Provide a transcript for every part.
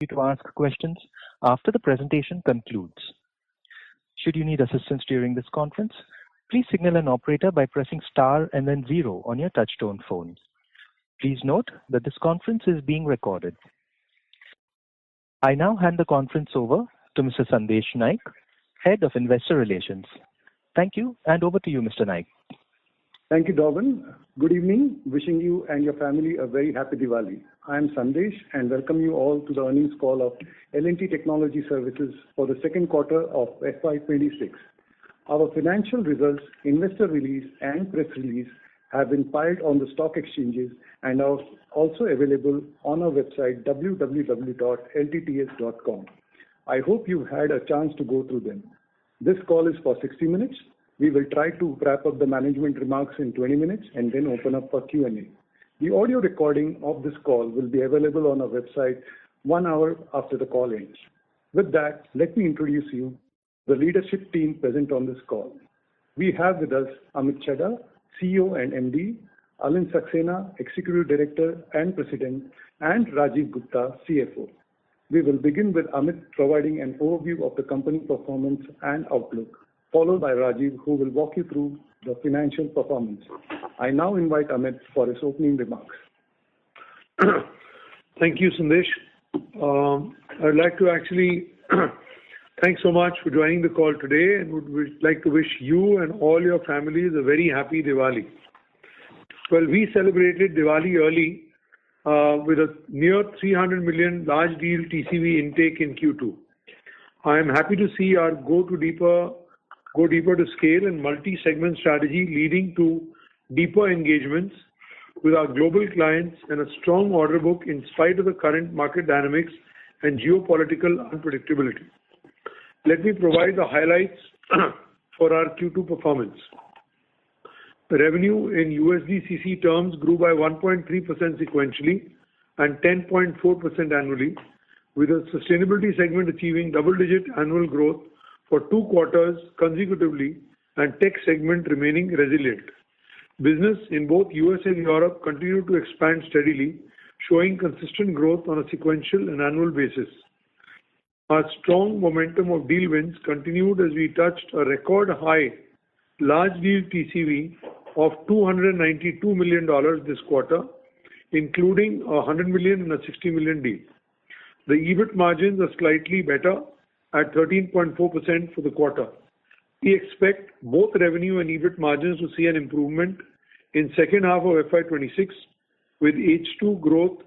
to ask questions after the presentation concludes. Should you need assistance during this conference, please signal an operator by pressing star and then 0 on your touchtone phone. Please note that this conference is being recorded. I now hand the conference over to Mr. Sandesh Naik, Head of Investor Relations. Thank you, and over to you, Mr. Naik. Thank you, Darwin. Good evening. Wishing you and your family a very happy Diwali. I am Sandesh and welcome you all to the earnings call of L&T Technology Services for the second quarter of FY26. Our financial results, investor release and press release have been filed on the stock exchanges and are also available on our website www.ltts.com. I hope you had a chance to go through them. This call is for 60 minutes. We will try to wrap up the management remarks in 20 minutes and then open up for Q&A. The audio recording of this call will be available on our website 1 hour after the call ends. With that, let me introduce you the leadership team present on this call. We have with us Amit Chadha, CEO and MD, Alind Saxena, Executive Director and President, and Rajiv Gupta, CFO. We will begin with Amit providing an overview of the company performance and outlook, followed by Rajiv, who will walk you through the financial performance. I now invite Amit for his opening remarks. Thank you, Sandesh. I'd like to actually thanks so much for joining the call today and would like to wish you and all your families a very happy Diwali. Well, we celebrated Diwali early with a near 300 million large deal TCV intake in Q2. I am happy to see our go deeper to scale and multi-segment strategy leading to deeper engagements with our global clients and a strong order book in spite of the current market dynamics and geopolitical unpredictability. Let me provide the highlights for our Q2 performance. The revenue in USD/CC terms grew by 1.3% sequentially and 10.4% annually, with the sustainability segment achieving double-digit annual growth for 2 quarters consecutively and tech segment remaining resilient. Business in both US and Europe continued to expand steadily, showing consistent growth on a sequential and annual basis. Our strong momentum of deal wins continued as we touched a record high large deal TCV of $292 million this quarter, including a $100 million and a $60 million deal. The EBIT margins are slightly better at 13.4% for the quarter. We expect both revenue and EBIT margins to see an improvement in second half of FY26 with H2 growth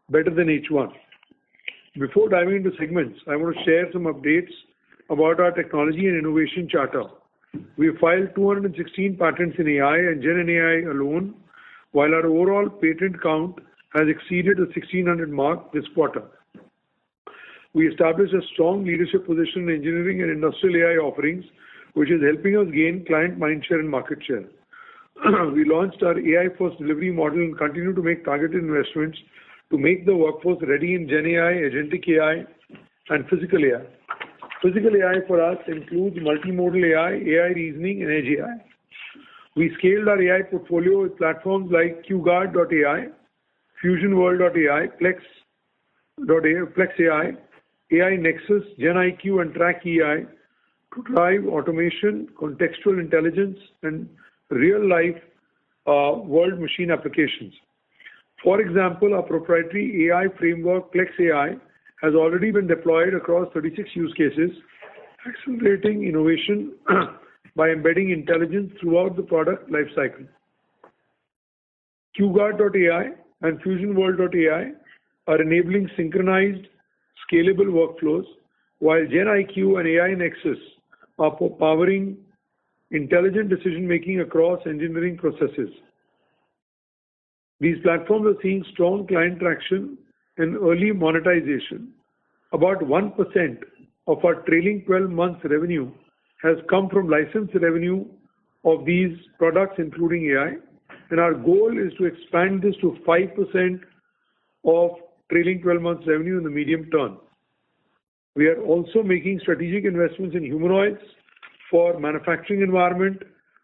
better than H1. Before diving into segments, I want to share some updates about our technology and innovation charter. We have filed 216 patents in AI and Gen AI alone, while our overall patent count has exceeded the 1600 mark this quarter. We established a strong leadership position in engineering and industrial AI offerings, which is helping us gain client mindshare and market share. We launched our AI-first delivery model and continue to make targeted investments to make the workforce ready in Gen AI, Agentic AI, and Physical AI. Physical AI for us includes multimodal AI, AI reasoning, and Edge AI. We scaled our AI portfolio with platforms like qguard.ai, fusionworld.ai, Plex AI, AI Nexus, GenIQ, and Track AI to drive automation, contextual intelligence, and real-life world machine applications. For example, our proprietary AI framework, Plex AI, has already been deployed across 36 use cases, accelerating innovation by embedding intelligence throughout the product lifecycle. qguard.ai and fusionworld.ai are enabling synchronized, scalable workflows, while GenIQ and AI Nexus are powering intelligent decision-making across engineering processes. These platforms are seeing strong client traction and early monetization. About 1% of our trailing 12 months revenue has come from license revenue of these products, including AI, and our goal is to expand this to 5% of trailing 12 months revenue in the medium term. We are also making strategic investments in humanoids for manufacturing environment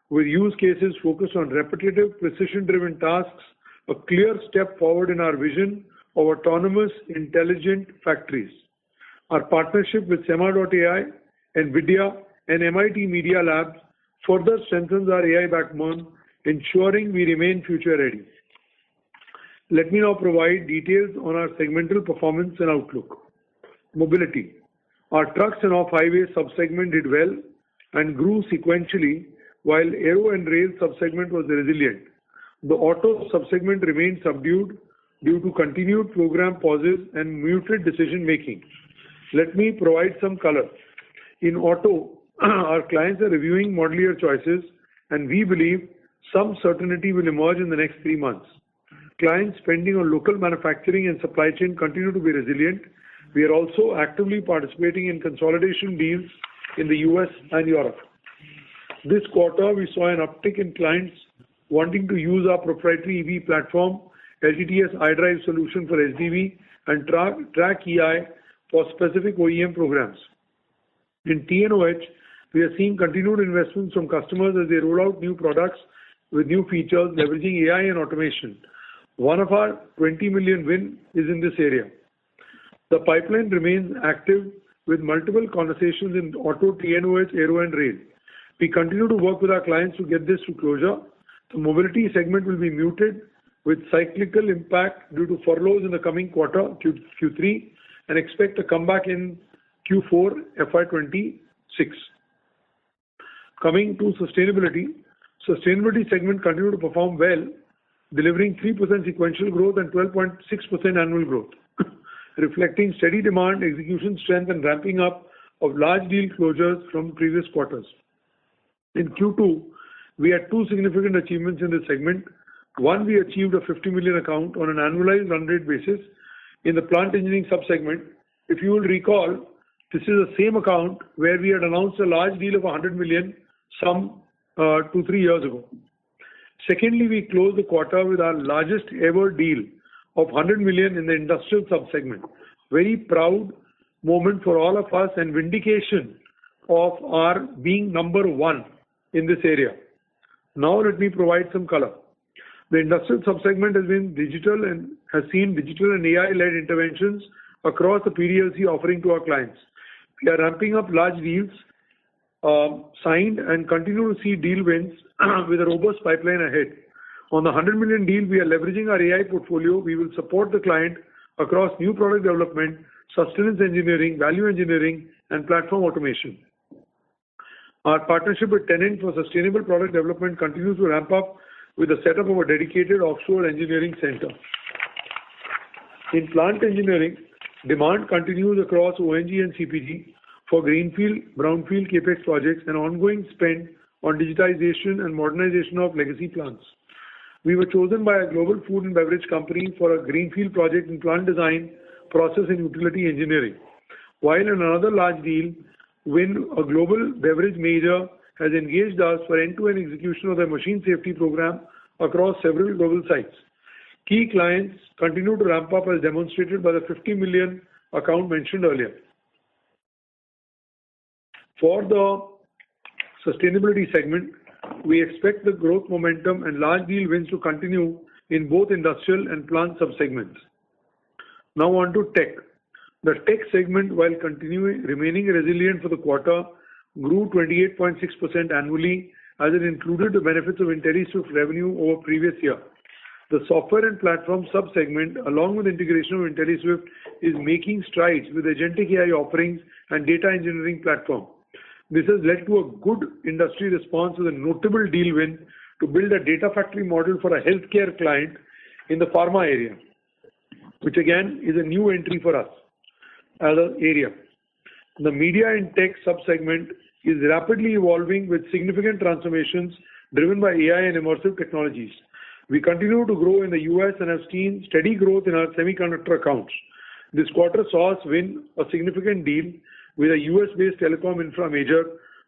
with use cases focused on repetitive, precision-driven tasks, a clear step forward in our vision of autonomous, intelligent factories. Our partnership with Sema.ai, NVIDIA, and MIT Media Labs further strengthens our AI backbone, ensuring we remain future ready. Let me now provide details on our segmental performance and outlook. Mobility. Our trucks and off-highway subsegment did well and grew sequentially, while aero and rail subsegment was resilient. The auto subsegment remained subdued due to continued program pauses and muted decision-making. Let me provide some color. In auto, our clients are reviewing model year choices, and we believe some certainty will emerge in the next 3 months. Client spending on local manufacturing and supply chain continue to be resilient. We are also actively participating in consolidation deals in the US and Europe. This quarter, we saw an uptick in clients wanting to use our proprietary EV platform, LTTS iDrive solution for SDV, and track EI for specific OEM programs. In TNOH, we are seeing continued investments from customers as they roll out new products with new features leveraging AI and automation. One of our 20 million win is in this area. The pipeline remains active with multiple conversations in auto, TNOH, aero, and rail. We continue to work with our clients to get this to closure. The mobility segment will be muted with cyclical impact due to furloughs in the coming quarter, Q3, and expect a comeback in Q4 FY26. Coming to sustainability. Sustainability segment continued to perform well, delivering 3% sequential growth and 12.6% annual growth, reflecting steady demand, execution strength, and ramping up of large deal closures from previous quarters. In Q2, we had 2 significant achievements in this segment. One, we achieved a 50 million account on an annualized run rate basis in the plant engineering subsegment. If you will recall, this is the same account where we had announced a large deal of 100 million some 2-3 years ago. Secondly, we closed the quarter with our largest ever deal of 100 million in the industrial subsegment. Very proud moment for all of us and vindication of our being number one in this area. Now let me provide some color. The industrial subsegment has been digital and has seen digital and AI-led interventions across the PDLC offering to our clients. We are ramping up large deals signed and continue to see deal wins with a robust pipeline ahead. On the 100 million deal, we are leveraging our AI portfolio. We will support the client across new product development, sustenance engineering, value engineering, and platform automation. Our partnership with Tenant for sustainable product development continues to ramp up with the setup of a dedicated offshore engineering center. In plant engineering, demand continues across ONG and CPG for greenfield, brownfield capex projects and ongoing spend on digitization and modernization of legacy plants. We were chosen by a global food and beverage company for a greenfield project in plant design, process and utility engineering. While in another large deal, when a global beverage major has engaged us for end-to-end execution of their machine safety program across several global sites. Key clients continue to ramp up as demonstrated by the 50 million account mentioned earlier. For the sustainability segment, we expect the growth momentum and large deal wins to continue in both industrial and plant subsegments. Now on to tech. The tech segment, while remaining resilient for the quarter, grew 28.6% annually as it included the benefits of IntelliSwift revenue over previous year. The software and platform sub-segment, along with integration of IntelliSwift, is making strides with agentic AI offerings and data engineering platform. This has led to a good industry response with a notable deal win to build a data factory model for a healthcare client in the pharma area, which again is a new entry for us as an area. The media and tech sub-segment is rapidly evolving with significant transformations driven by AI and immersive technologies. We continue to grow in the US and have seen steady growth in our semiconductor accounts. This quarter saw us win a significant deal with a US-based telecom infra major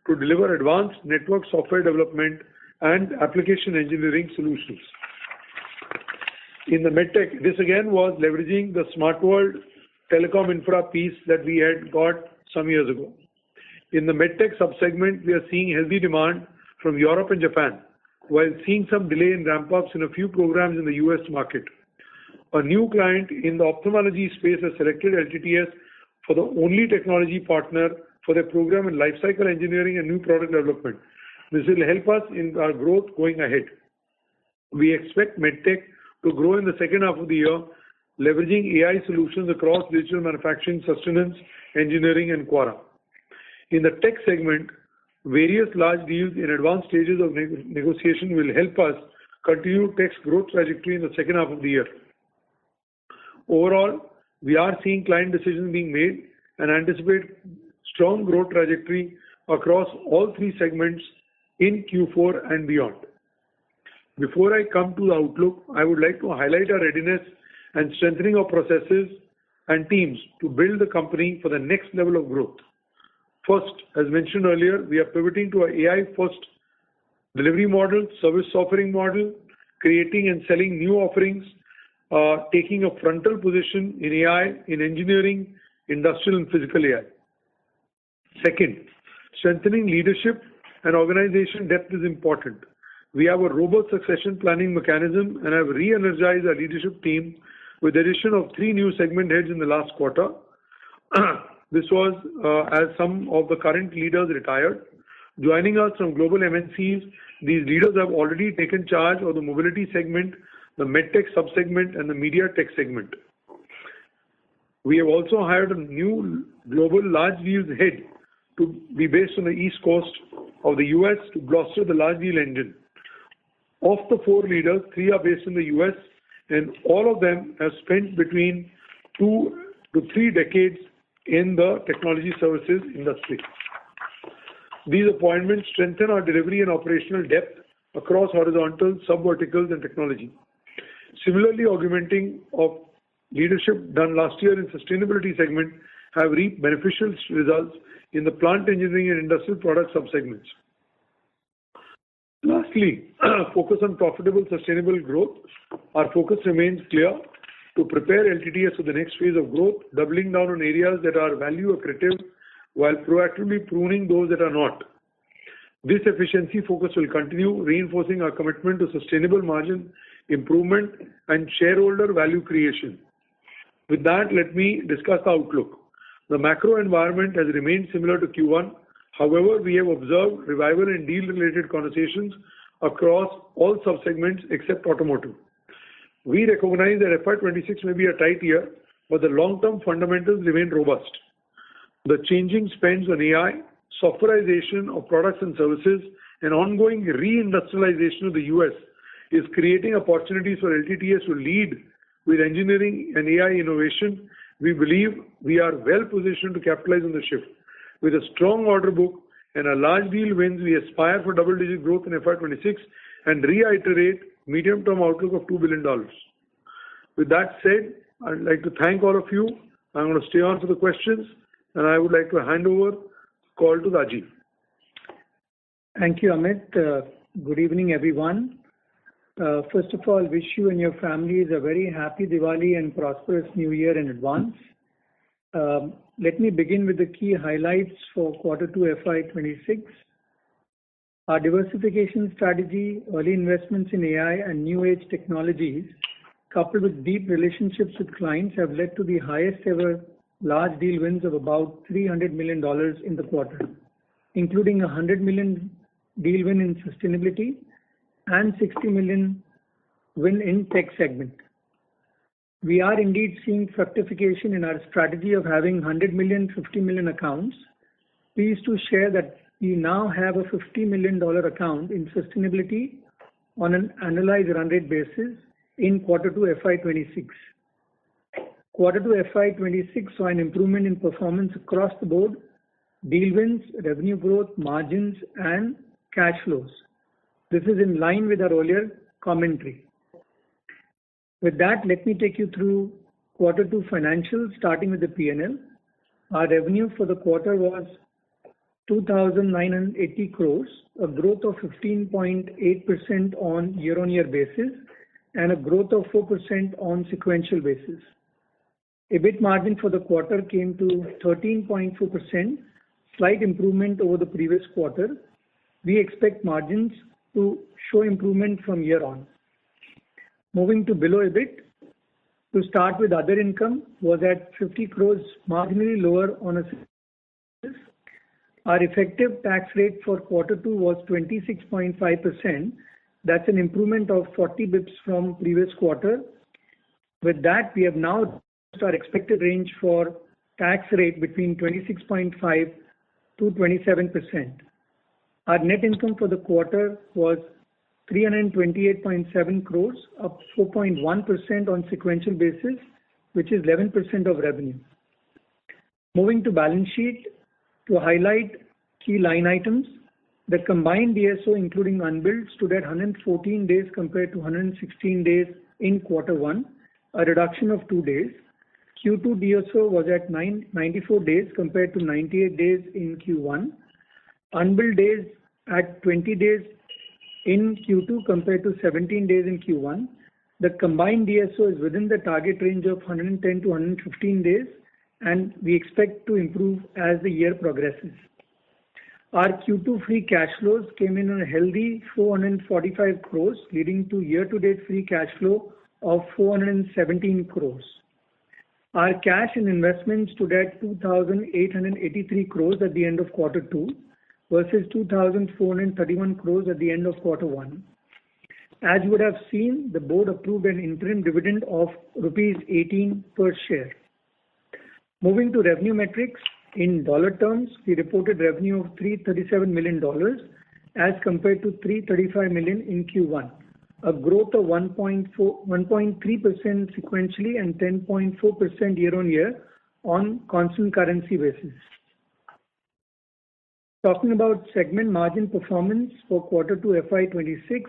to deliver advanced network software development and application engineering solutions. In the medtech, this again was leveraging the Smart World telecom infra piece that we had got some years ago. In the medtech subsegment, we are seeing healthy demand from Europe and Japan, while seeing some delay in ramp-ups in a few programs in the US market. A new client in the ophthalmology space has selected LTTS for the only technology partner for their program in lifecycle engineering and new product development. This will help us in our growth going ahead. We expect MedTech to grow in the second half of the year, leveraging AI solutions across digital manufacturing, sustenance, engineering, and Quara. In the tech segment, various large deals in advanced stages of negotiation will help us continue tech's growth trajectory in the second half of the year. Overall, we are seeing client decisions being made and anticipate strong growth trajectory across all three segments in Q4 and beyond. Before I come to the outlook, I would like to highlight our readiness and strengthening of processes and teams to build the company for the next level of growth. First, as mentioned earlier, we are pivoting to an AI-first delivery model, service offering model, creating and selling new offerings, taking a frontal position in AI, in engineering, industrial and physical AI. Second, strengthening leadership and organization depth is important. We have a robust succession planning mechanism and have re-energized our leadership team with the addition of 3 new segment heads in the last quarter. This was as some of the current leaders retired. Joining us from global MNCs, these leaders have already taken charge of the mobility segment, the medtech subsegment, and the media tech segment. We have also hired a new global large deals head to be based on the East Coast of the US to bolster the large deal engine. Of the 4 leaders, 3 are based in the US, and all of them have spent between 2 to 3 decades in the technology services industry. These appointments strengthen our delivery and operational depth across horizontal, sub-verticals, and technology. Similarly, augmenting of leadership done last year in sustainability segment have reaped beneficial results in the plant engineering and industrial product subsegments. Lastly, focus on profitable, sustainable growth. Our focus remains clear to prepare LTTS for the next phase of growth, doubling down on areas that are value accretive while proactively pruning those that are not. This efficiency focus will continue, reinforcing our commitment to sustainable margin improvement and shareholder value creation. With that, let me discuss the outlook. The macro environment has remained similar to Q1. However, we have observed revival in deal-related conversations across all subsegments except automotive. We recognize that FY26 may be a tight year, but the long-term fundamentals remain robust. The changing spends on AI, softwarization of products and services, and ongoing reindustrialization of the US is creating opportunities for LTTS to lead with engineering and AI innovation. We believe we are well positioned to capitalize on the shift. With a strong order book and a large deal wins, we aspire for double-digit growth in FY26 and reiterate medium-term outlook of $2 billion. With that said, I'd like to thank all of you. I'm going to stay on for the questions, and I would like to hand over the call to Rajiv. Thank you, Amit. Good evening, everyone. First of all, wish you and your families a very happy Diwali and prosperous New Year in advance. Let me begin with the key highlights for Q2 FY26. Our diversification strategy, early investments in AI and new age technologies, coupled with deep relationships with clients, have led to the highest ever large deal wins of about $300 million in the quarter, including a $100 million deal win in sustainability and $60 million win in tech segment. We are indeed seeing fructification in our strategy of having 100 million, 50 million accounts. Pleased to share that we now have a $50 million account in sustainability on an annualized run rate basis in Q2 FY26. Q2 FY26 saw an improvement in performance across the board, deal wins, revenue growth, margins, and cash flows. This is in line with our earlier commentary. With that, let me take you through Q2 financials, starting with the P&L. Our revenue for the quarter was 2,980 crores, a growth of 15.8% on year-on-year basis, and a growth of 4% on sequential basis. EBIT margin for the quarter came to 13.4%, slight improvement over the previous quarter. We expect margins to show improvement from here on. Moving to below EBIT, To start with, other income was at 50 crores, marginally lower on a basis. Our effective tax rate for Q2 was 26.5%. That's an improvement of 40 bips from previous quarter. With that, we have now reduced our expected range for tax rate between 26.5 to 27%. Our net income for the quarter was 328.7 crores, up 4.1% on sequential basis, which is 11% of revenue. Moving to balance sheet, to highlight key line items, the combined DSO including unbilled stood at 114 days compared to 116 days in Q1, a reduction of 2 days. Q2 DSO was at 94 days compared to 98 days in Q1. Unbilled days at 20 days in Q2 compared to 17 days in Q1. The combined DSO is within the target range of 110 to 115 days, and we expect to improve as the year progresses. Our Q2 free cash flows came in on a healthy 445 crores, leading to year-to-date free cash flow of 417 crores. Our cash and investments stood at 2,883 crores at the end of Q2 versus 2,431 crores at the end of Q1. As you would have seen, the board approved an interim dividend of rupees 18 per share. Moving to revenue metrics, in dollar terms, we reported revenue of $337 million as compared to $335 million in Q1, a growth of 1.3% sequentially and 10.4% year-on-year on constant currency basis. Talking about segment margin performance for Q2 FY26,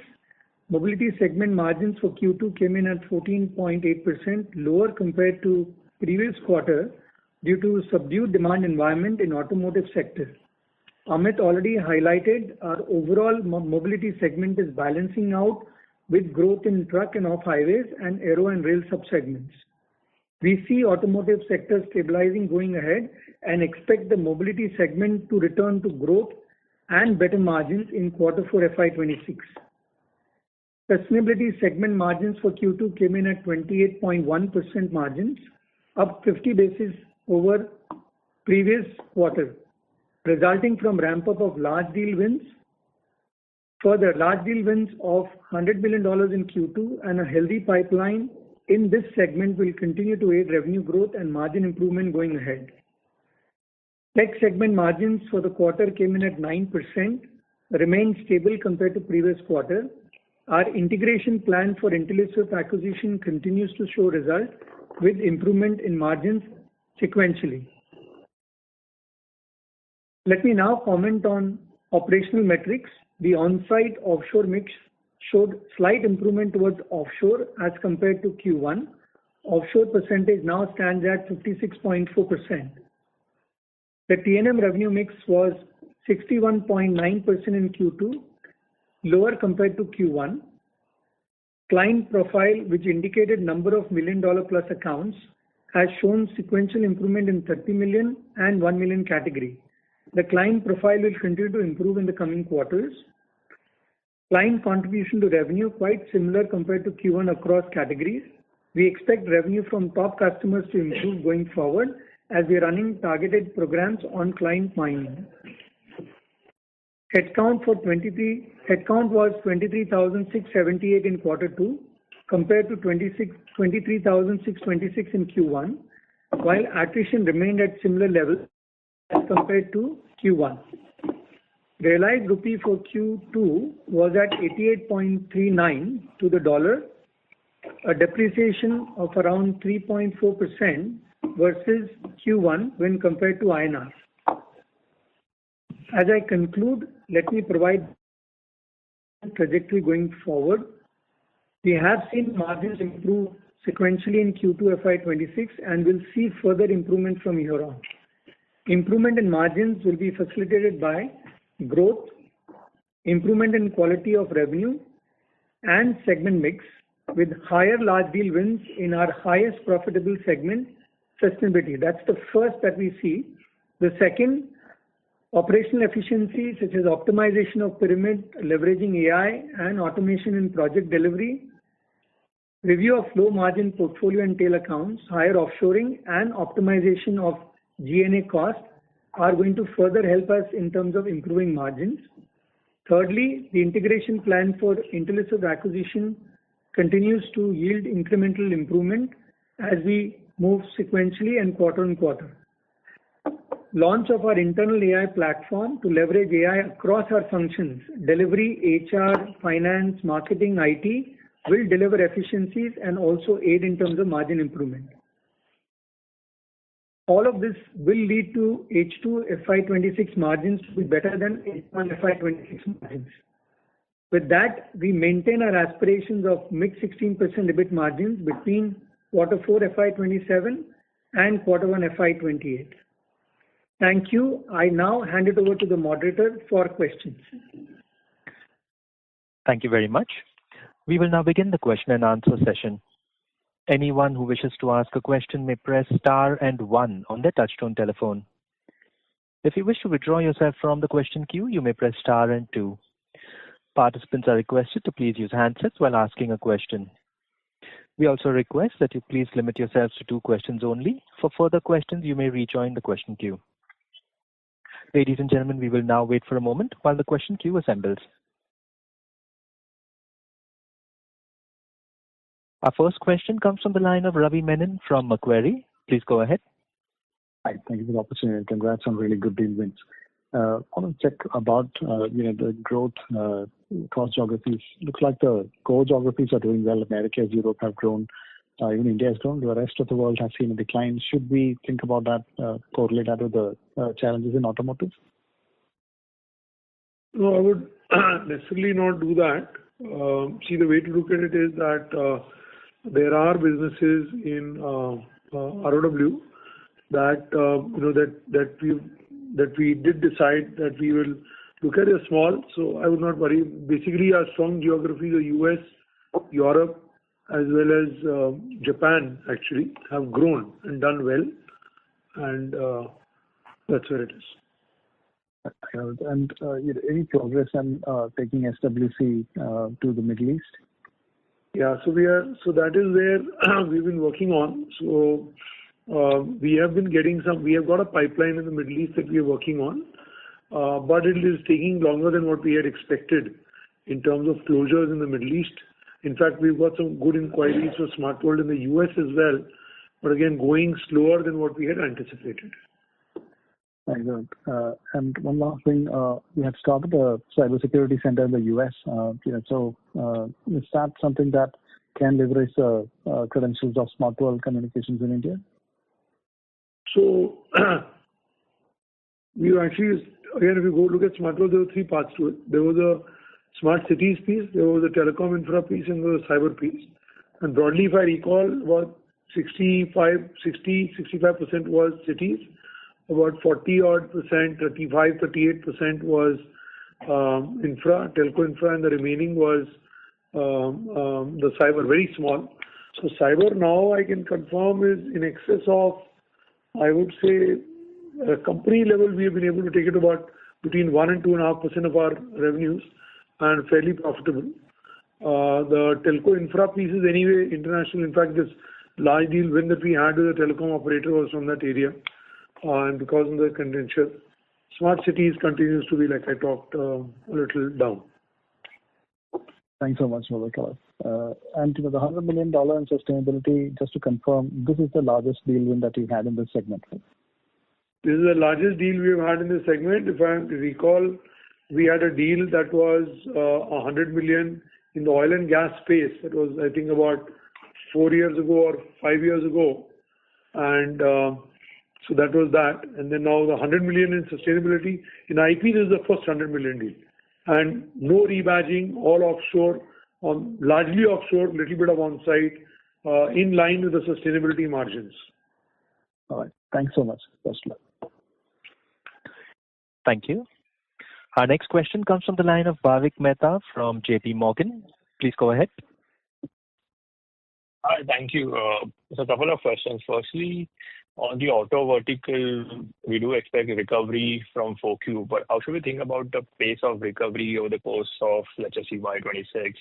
mobility segment margins for Q2 came in at 14.8%, lower compared to previous quarter due to subdued demand environment in automotive sector. Amit already highlighted our overall mobility segment is balancing out with growth in truck and off-highways and aero and rail subsegments. We see automotive sector stabilizing going ahead and expect the mobility segment to return to growth and better margins in Q4 FY26. Sustainability segment margins for Q2 came in at 28.1% margins, up 50 basis over previous quarter, resulting from ramp-up of large deal wins. Further, large deal wins of $100 million in Q2 and a healthy pipeline in this segment will continue to aid revenue growth and margin improvement going ahead. Tech segment margins for the quarter came in at 9%, remained stable compared to previous quarter. Our integration plan for IntelliSwift acquisition continues to show results with improvement in margins sequentially. Let me now comment on operational metrics. The on-site offshore mix showed slight improvement towards offshore as compared to Q1. Offshore percentage now stands at 56.4%. The T&M revenue mix was 61.9% in Q2, lower compared to Q1. Client profile, which indicated number of $1 million plus accounts, has shown sequential improvement in 30 million and 1 million category. The client profile will continue to improve in the coming quarters. Client contribution to revenue quite similar compared to Q1 across categories. We expect revenue from top customers to improve going forward as we are running targeted programs on client mining. Headcount was 23,678 in Q2 compared to 23,626 in Q1, while attrition remained at similar levels as compared to Q1. Realized rupee for Q2 was at 88.39 to the dollar, a depreciation of around 3.4% versus Q1 when compared to INR. As I conclude, let me provide trajectory going forward. We have seen margins improve sequentially in Q2 FY26 and will see further improvement from here on. Improvement in margins will be facilitated by growth, improvement in quality of revenue, and segment mix with higher large deal wins in our highest profitable segment, sustainability. That's the first that we see. The second, operational efficiency such as optimization of pyramid, leveraging AI and automation in project delivery. review of low margin portfolio and tail accounts, higher offshoring, and optimization of G&A costs are going to further help us in terms of improving margins. Thirdly, the integration plan for intrested acquisition continues to yield incremental improvement as we move sequentially and quarter on quarter. Launch of our internal AI platform to leverage AI across our functions, delivery, HR, finance, marketing, IT, will deliver efficiencies and also aid in terms of margin improvement. All of this will lead to H2 FY26 margins to be better than H1 FY26 margins. With that, we maintain our aspirations of mid-16% EBIT margins between Q4 FY27 and Q1 FY28. Thank you. I now hand it over to the moderator for questions. Thank you very much. We will now begin the question and answer session. Anyone who wishes to ask a question may press star and one on their touchtone telephone. If you wish to withdraw yourself from the question queue, you may press star and two. Participants are requested to please use handsets while asking a question. We also request that you please limit yourselves to 2 questions only. For further questions, you may rejoin the question queue. Ladies and gentlemen, we will now wait for a moment while the question queue assembles. Our first question comes from the line of Ravi Menon from Macquarie. Please go ahead. Hi, thank you for the opportunity and congrats on really good deal wins. I want to check about the growth across geographies. Looks like the core geographies are doing well. America, Europe have grown. Even India has grown. The rest of the world has seen a decline. Should we think about that, correlate that with the challenges in automotive? No, I would necessarily not do that. See, the way to look at it is that there are businesses in ROW that we did decide that we will look at as small. So I would not worry. Basically, our strong geographies are US, Europe, as well as Japan actually have grown and done well, and that's where it is. And any progress on taking SWC to the Middle East? Yeah, so that is where we've been working on. So we have been getting we have got a pipeline in the Middle East that we are working on, but it is taking longer than what we had expected in terms of closures in the Middle East. In fact, we've got some good inquiries for Smart World in the US as well, but again, going slower than what we had anticipated. Very good. And one last thing, we have started a cybersecurity center in the US. So is that something that can leverage the credentials of Smart World Communications in India? So we actually, again, if you go look at Smart World, there were 3 parts to it. There was a smart cities piece, there was a telecom infra piece, and there was a cyber piece. And broadly, if I recall, about 65% was cities, about 40-odd%, 38% was telco infra, and the remaining was the cyber, very small. So cyber now I can confirm is in excess of, I would say, at a company level, we have been able to take it about between 1 and 2.5% of our revenues and fairly profitable. The telco infra piece is anyway international. In fact, this large deal win that we had with the telecom operator was from that area. And because of the contention, smart cities continues to be, like I talked, a little down. Thanks so much, Mr. And the $100 million in sustainability, just to confirm, this is the largest deal win that you had in this segment, right? This is the largest deal we've had in this segment. If I recall, we had a deal that was $100 million in the oil and gas space. That was, I think, about 4 years ago or 5 years ago. And so that was that. And then now the $100 million in sustainability. In IP, this is the first $100 million deal. And no rebadging, all offshore, largely offshore, little bit of on-site, in line with the sustainability margins. All right. Thanks so much. Best luck. Thank you. Our next question comes from the line of Bhavik Mehta from JP Morgan. Please go ahead. Hi, thank you. So a couple of questions. Firstly, on the auto vertical, we do expect a recovery from 4Q, but how should we think about the pace of recovery over the course of, let's just say, Y26?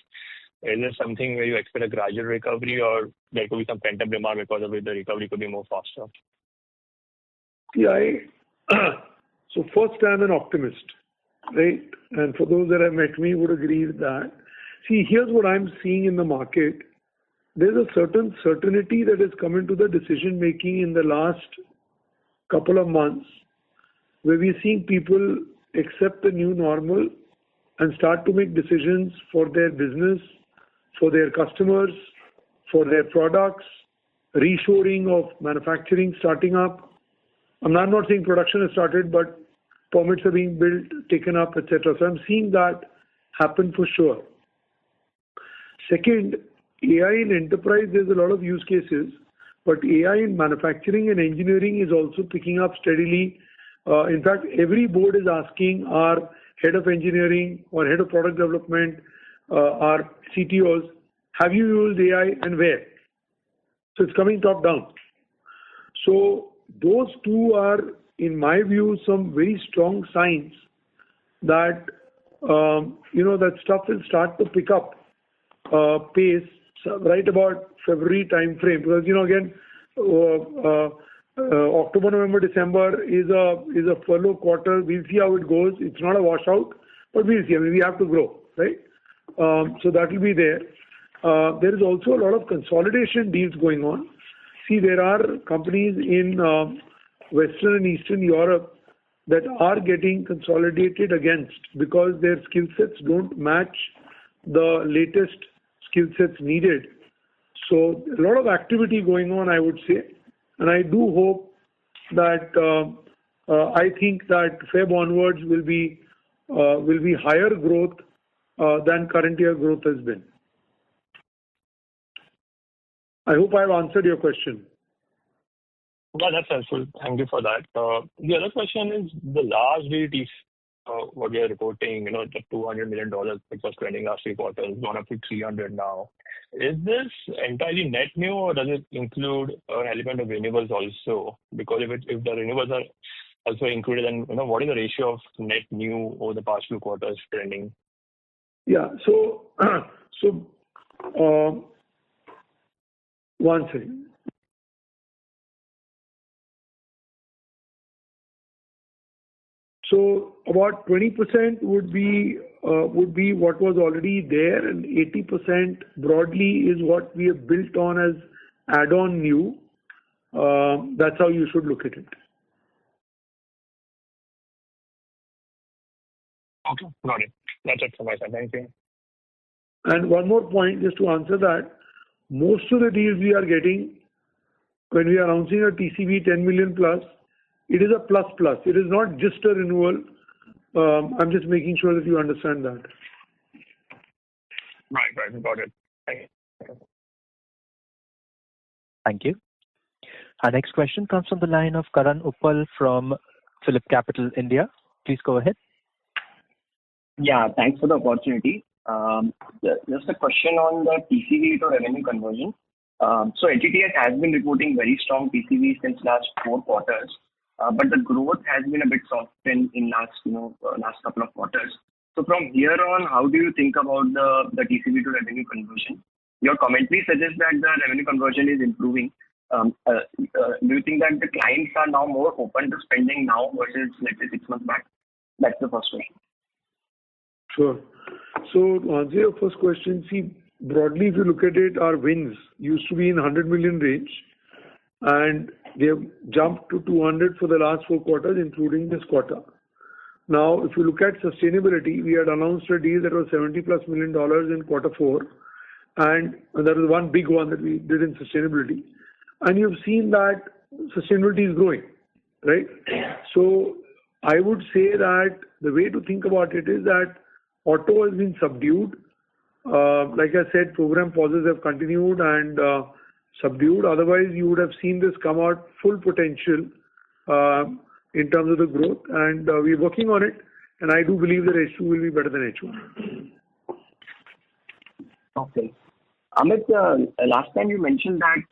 Is this something where you expect a gradual recovery, or there could be some pent-up demand because of it, the recovery could be more faster? Yeah, so first I'm an optimist, right? And for those that have met me would agree with that. See, here's what I'm seeing in the market. There's a certain certainty that has come into the decision making in the last couple of months, where we're seeing people accept the new normal and start to make decisions for their business, for their customers, for their products, reshoring of manufacturing starting up. I'm not saying production has started, but permits are being built, taken up, etc. So I'm seeing that happen for sure. Second, AI in enterprise, there's a lot of use cases, but AI in manufacturing and engineering is also picking up steadily. In fact, every board is asking our head of engineering or head of product development, our CTOs, have you used AI and where? So it's coming top down. So those two are, in my view, some very strong signs that, that stuff will start to pick up pace right about February time frame. Because, again, October, November, December is a furlough quarter. We'll see how it goes. It's not a washout, but we'll see. I mean, we have to grow, right? So that will be there. There is also a lot of consolidation deals going on. See, there are companies in Western and Eastern Europe that are getting consolidated against because their skill sets don't match the latest skill sets needed. So a lot of activity going on, I would say. And I do hope that I think that Feb onwards will be higher growth than current year growth has been. I hope I've answered your question. Well, that's helpful. Thank you for that. The other question is the large deal, what we are reporting, the $200 million which was trending last 3 quarters, gone up to 300 now. Is this entirely net new, or does it include an element of renewals also? Because if the renewals are also included, then what is the ratio of net new over the past few quarters trending? Yeah. So one second. So about 20% would be what was already there, and 80% broadly is what we have built on as add-on new. That's how you should look at it. Okay, got it. That's it from my side. Thank you. And one more point, just to answer that, most of the deals we are getting, when we are announcing a TCV 10 million plus, it is a plus plus. It is not just a renewal. I'm just making sure that you understand that. Right. Got it. Thank you. Thank you. Our next question comes from the line of Karan Uppal from PhillipCapital India. Please go ahead. Yeah, thanks for the opportunity. Just a question on the TCV to revenue conversion. So HTS has been reporting very strong TCV since last 4 quarters, but the growth has been a bit soft in last couple of quarters. So from here on, how do you think about the TCV to revenue conversion? Your commentary suggests that the revenue conversion is improving. Do you think that the clients are now more open to spending now versus, let's say, 6 months back? That's the first question. Sure. So to answer your first question, see, broadly, if you look at it, our wins used to be in 100 million range, and they have jumped to 200 for the last 4 quarters, including this quarter. Now, if you look at sustainability, we had announced a deal that was $70+ million in quarter 4, and there was one big one that we did in sustainability. And you've seen that sustainability is growing, right? So I would say that the way to think about it is that auto has been subdued. Like I said, program pauses have continued and subdued. Otherwise, you would have seen this come out full potential in terms of the growth. And we're working on it. And I do believe that H2 will be better than H1. Okay. Amit, last time you mentioned that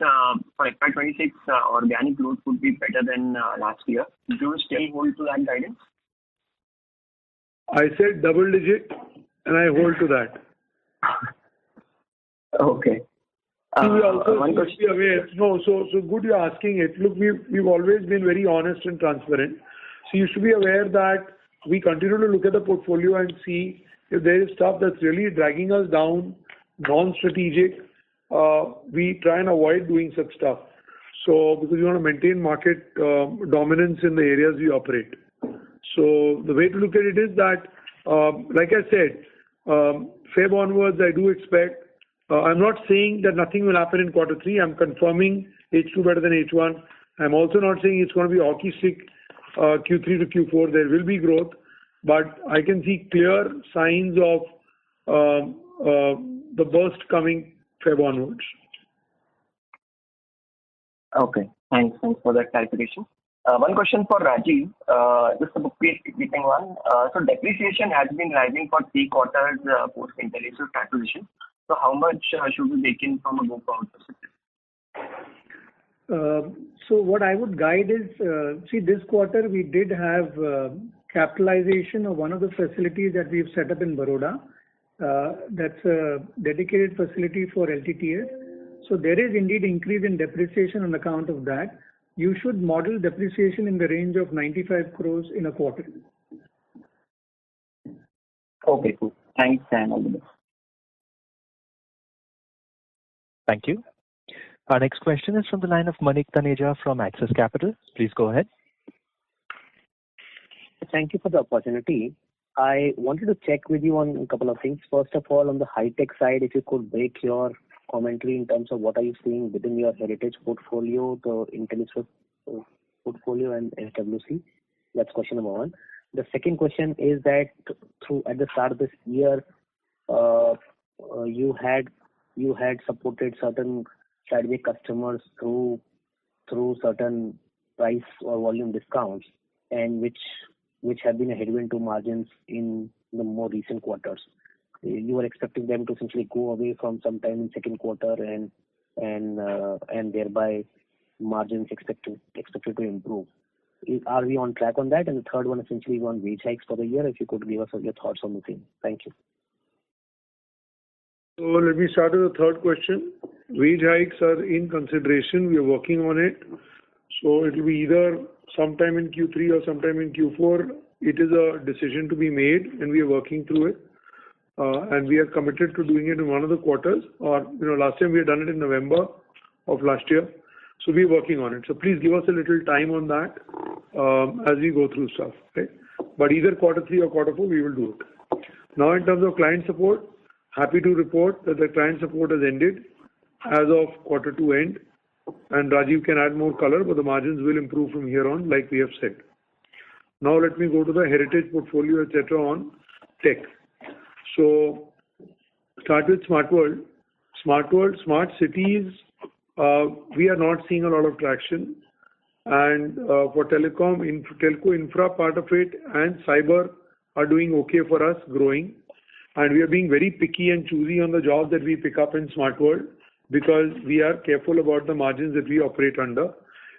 for FY26, organic growth would be better than last year. Do you still hold to that guidance? I said double digit, and I hold to that. Okay. We also One should question. be aware. No, so good you're asking it. Look, we've always been very honest and transparent. So you should be aware that we continue to look at the portfolio and see if there is stuff that's really dragging us down, non-strategic. We try and avoid doing such stuff. So because we want to maintain market dominance in the areas we operate. So the way to look at it is that, like I said, Feb onwards, I do expect. I'm not saying that nothing will happen in quarter three. I'm confirming H2 better than H1. I'm also not saying it's going to be hockey stick Q3 to Q4. There will be growth, but I can see clear signs of the burst coming Feb onwards. Okay. Thanks for that clarification. One question for Rajiv, just a bookkeeping one. So depreciation has been rising for 3 quarters post Intelliswift acquisition. So how much should we bake in from a go-forward perspective? So what I would guide is, see, this quarter we did have capitalization of one of the facilities that we've set up in Baroda. That's a dedicated facility for LTTS. So there is indeed increase in depreciation on account of that. You should model depreciation in the range of 95 crores in a quarter. Okay, cool. Thanks, and all the best. Thank you. Our next question is from the line of Manik Taneja from Axis Capital. Please go ahead. Thank you for the opportunity. I wanted to check with you on a couple of things. First of all, on the high-tech side, if you could break your commentary in terms of what are you seeing within your heritage portfolio, the Intelliswift portfolio and SWC. That's question number one. The second question is that at the start of this year, you had supported certain strategic customers through certain price or volume discounts, and which have been a headwind to margins in the more recent quarters. You were expecting them to essentially go away from sometime in second quarter, and thereby margins expected to improve. Are we on track on that? And the third one essentially on wage hikes for the year. If you could give us your thoughts on the same. Thank you. So let me start with the third question. Wage hikes are in consideration. We are working on it. So it will be either sometime in Q3 or sometime in Q4. It is a decision to be made, and we are working through it. And we are committed to doing it in one of the quarters. Or last time we had done it in November of last year. So we are working on it. So please give us a little time on that as we go through stuff. Okay? But either quarter 3 or quarter 4, we will do it. Now in terms of client support, happy to report that the client support has ended as of quarter 2 end. And Rajiv can add more color, but the margins will improve from here on, like we have said. Now let me go to the heritage portfolio, etc. on tech. So start with Smart World. Smart World, smart cities, we are not seeing a lot of traction. And for telco infra part of it and cyber are doing okay for us, growing. And we are being very picky and choosy on the jobs that we pick up in Smart World because we are careful about the margins that we operate under.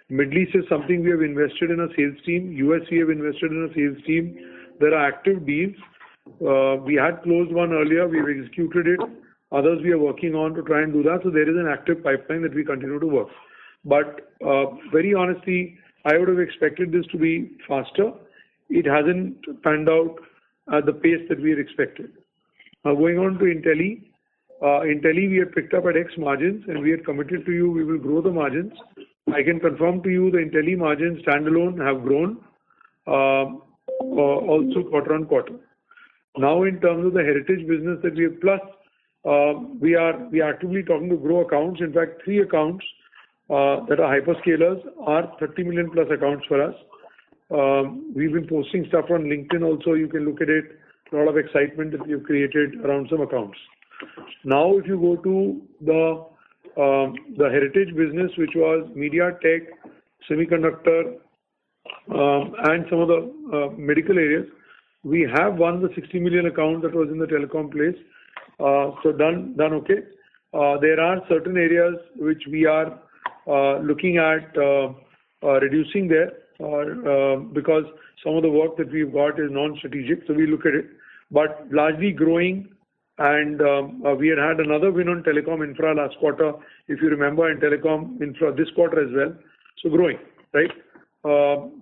Middle East is something we have invested in a sales team. US we have invested in a sales team. There are active deals. We had closed one earlier. We've executed it. Others we are working on to try and do that. So there is an active pipeline that we continue to work. But very honestly, I would have expected this to be faster. It hasn't panned out at the pace that we had expected. Now going on to Intelli. Intelli we had picked up at X margins and we had committed to you we will grow the margins. I can confirm to you the Intelli margins standalone have grown also quarter on quarter. Now in terms of the heritage business that we have plus, we are actively talking to grow accounts. In fact, 3 accounts that are hyperscalers are 30 million plus accounts for us. We've been posting stuff on LinkedIn also. You can look at it. A lot of excitement that we've created around some accounts. Now, if you go to the heritage business, which was media, tech, semiconductor, and some of the medical areas, we have won the 60 million account that was in the telecom place. So done okay. There are certain areas which we are looking at reducing there because some of the work that we've got is non-strategic. So we look at it, but largely growing And we had another win on telecom infra last quarter, if you remember, and telecom infra this quarter as well. So growing, right?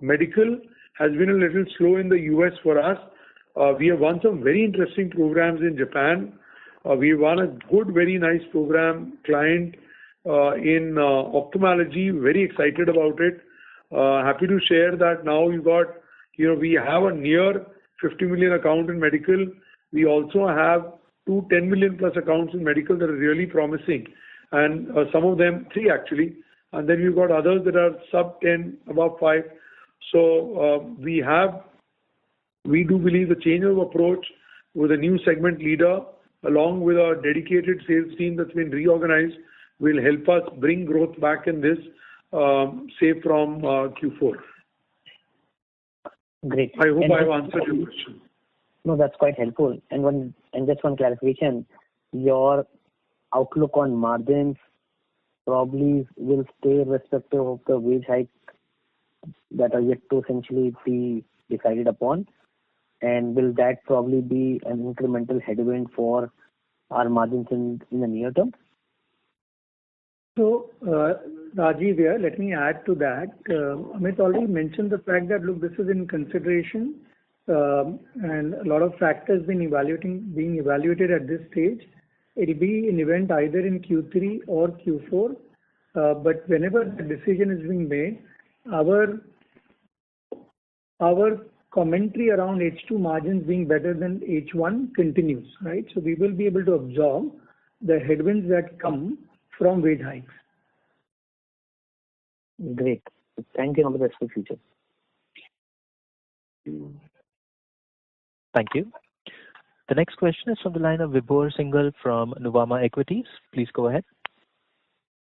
Medical has been a little slow in the US for us. We have won some very interesting programs in Japan. We won a good, very nice program client in ophthalmology. Very excited about it. Happy to share that now we have a near 50 million account in medical. We also have 2 10 million plus accounts in medical that are really promising, and some of them 3 actually. And then we've got others that are sub 10, above 5. So we do believe the change of approach with a new segment leader, along with a dedicated sales team that's been reorganized, will help us bring growth back in this, say from Q4. Great. I hope I've answered your question. No, that's quite helpful. And just one clarification, your outlook on margins probably will stay irrespective of the wage hike that are yet to essentially be decided upon, and will that probably be an incremental headwind for our margins in the near term? So, Rajiv here, let me add to that. Amit already mentioned the fact that, look, this is in consideration, and a lot of factors being evaluated at this stage. It will be an event either in Q3 or Q4, but whenever the decision is being made, our commentary around H2 margins being better than H1 continues, right? So we will be able to absorb the headwinds that come from wage hikes. Great. Thank you. All the best for the future. Thank you. The next question is from the line of Vibhor Singhal from Nuvama Equities. Please go ahead.